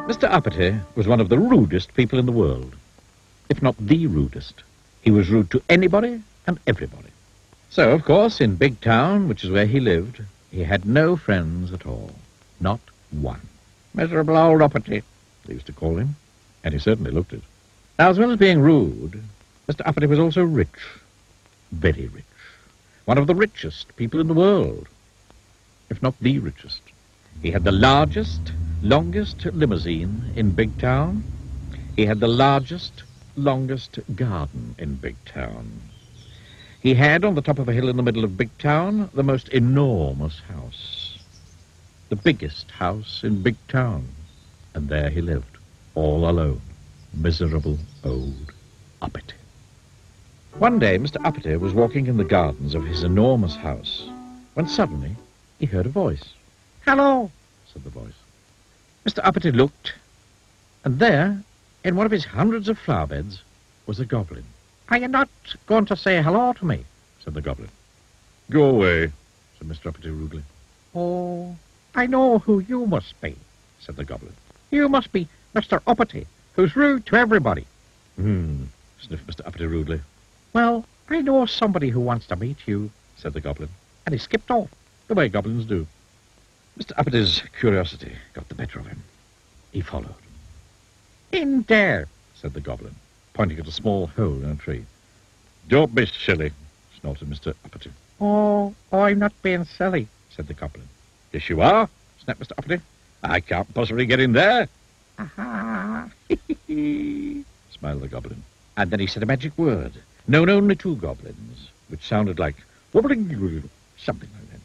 Mr. Uppity was one of the rudest people in the world, if not the rudest. He was rude to anybody and everybody. So, of course, in Big Town, which is where he lived, he had no friends at all. Not one. Miserable old Uppity, they used to call him, and he certainly looked it. Now, as well as being rude, Mr. Uppity was also rich. Very rich. One of the richest people in the world, if not the richest. He had the largest, longest limousine in Big Town. He had the largest, longest garden in Big Town. He had, on the top of a hill in the middle of Big Town, the most enormous house. The biggest house in Big Town. And there he lived, all alone. Miserable old Uppity. One day, Mr. Uppity was walking in the gardens of his enormous house, when suddenly he heard a voice. "Hello," said the voice. Mr. Uppity looked, and there, in one of his hundreds of flower beds, was a goblin. "Are you not going to say hello to me?" said the goblin. "Go away," said Mr. Uppity rudely. "Oh, I know who you must be," said the goblin. "You must be Mr. Uppity, who's rude to everybody." Sniffed Mr. Uppity rudely. "Well, I know somebody who wants to meet you," said the goblin, and he skipped off, the way goblins do. Mr. Uppity's curiosity got the better of him. He followed. "In there," said the goblin, pointing at a small hole in a tree. "Don't be silly," snorted Mr. Uppity. Oh, I'm not being silly," said the goblin. "Yes, you are," snapped Mr. Uppity. "I can't possibly get in there." "Aha!" smiled the goblin. And then he said a magic word, known only to goblins, which sounded like wobbling, something like that.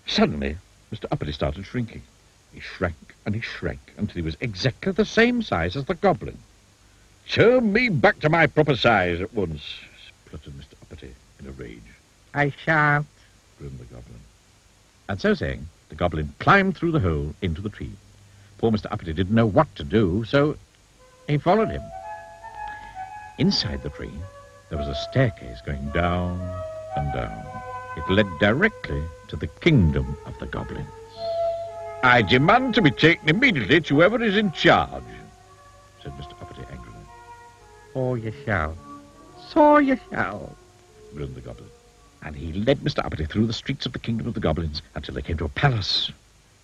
Suddenly, Mr. Uppity started shrinking. He shrank and he shrank until he was exactly the same size as the goblin. "Turn me back to my proper size at once," spluttered Mr. Uppity in a rage. "I shan't," grinned the goblin. And so saying, the goblin climbed through the hole into the tree. Poor Mr. Uppity didn't know what to do, so he followed him. Inside the tree, there was a staircase going down and down. It led directly to the kingdom of the goblins. "I demand to be taken immediately to whoever is in charge," said Mr. Uppity angrily. "Oh, you shall. So you shall," grinned the goblin. And he led Mr. Uppity through the streets of the kingdom of the goblins until they came to a palace.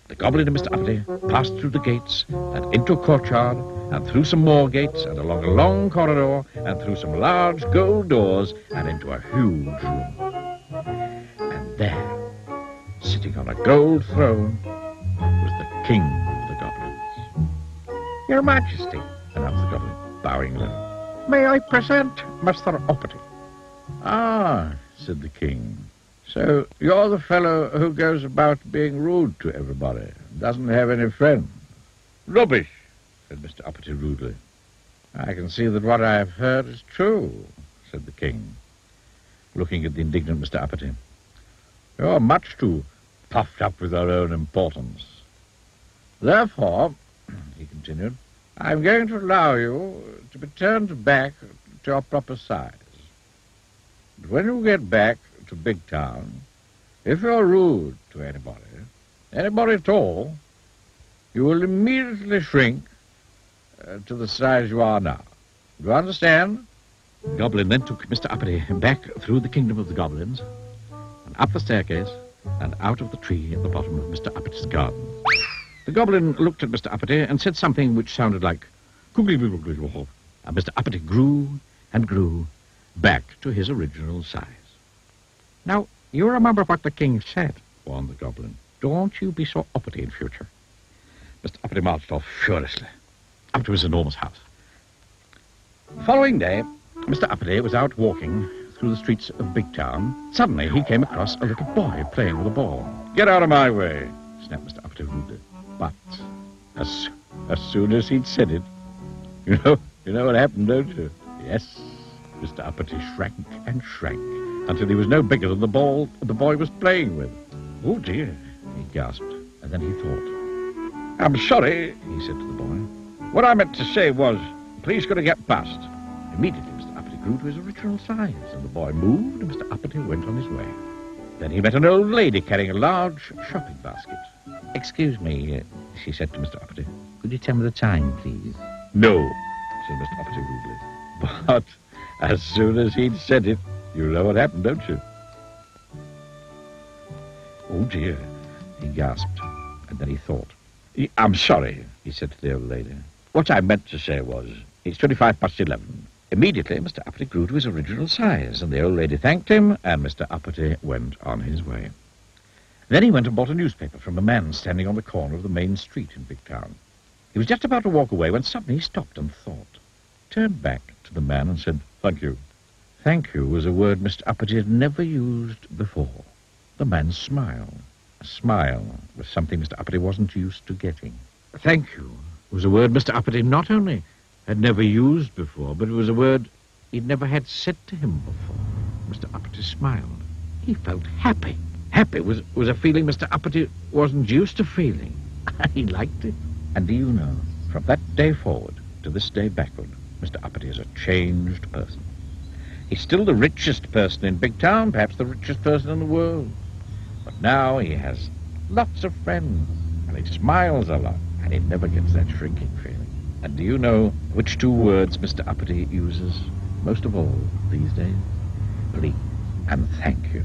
The goblin and Mr. Uppity passed through the gates and into a courtyard and through some more gates and along a long corridor and through some large gold doors and into a huge room. And there, sitting on a gold throne, was the king of the goblins. "Your Majesty," announced the goblin, bowing low, "may I present Mr. Uppity?" "Ah," said the king. "So you're the fellow who goes about being rude to everybody, doesn't have any friends." "Rubbish," said Mr. Uppity rudely. "I can see that what I have heard is true," said the king, looking at the indignant Mr. Uppity. "You're much too puffed up with your own importance. Therefore," he continued, "I'm going to allow you to be turned back to your proper size. But when you get back to Big Town, if you're rude to anybody at all, you will immediately shrink to the size you are now. Do you understand?" The goblin then took Mr. Uppity back through the kingdom of the goblins, and up the staircase, and out of the tree at the bottom of Mr. Uppity's garden. The goblin looked at Mr. Uppity and said something which sounded like "Googly-googly-googly," and Mr. Uppity grew and grew back to his original size. "Now, you remember what the king said," warned the goblin. "Don't you be so uppity in future." Mr. Uppity marched off furiously up to his enormous house. The following day, Mr. Uppity was out walking through the streets of Big Town. Suddenly, he came across a little boy playing with a ball. "Get out of my way," snapped Mr. Uppity rudely. But as soon as he'd said it, you know what happened, don't you? Yes, Mr. Uppity shrank and shrank until he was no bigger than the ball the boy was playing with. "Oh, dear," he gasped, and then he thought. "I'm sorry," he said to the boy. "What I meant to say was, please could I get past?" Immediately, Mr. Uppity grew to his original size, and the boy moved, and Mr. Uppity went on his way. Then he met an old lady carrying a large shopping basket. "Excuse me," she said to Mr. Uppity. Could you tell me the time, please? No, said Mr. Uppity rudely. But as soon as he'd said it, you know what happened, don't you? Oh, dear, he gasped, and then he thought. I'm sorry, he said to the old lady. What I meant to say was, it's 11:25. Immediately, Mr. Uppity grew to his original size, and the old lady thanked him, and Mr. Uppity went on his way. Then he went and bought a newspaper from a man standing on the corner of the main street in Big Town. He was just about to walk away when suddenly he stopped and thought, turned back to the man and said, "Thank you." Thank you was a word Mr. Uppity had never used before. The man smiled. A smile was something Mr. Uppity wasn't used to getting. Thank you was a word Mr. Uppity not only had never used before, but it was a word he'd never had said to him before. Mr. Uppity smiled. He felt happy. Happy was a feeling Mr. Uppity wasn't used to feeling. He liked it. And do you know, from that day forward to this day backward, Mr. Uppity is a changed person. He's still the richest person in Big Town, perhaps the richest person in the world. But now he has lots of friends, and he smiles a lot, and he never gets that shrinking feeling. And do you know which two words Mr. Uppity uses most of all these days? Please and thank you.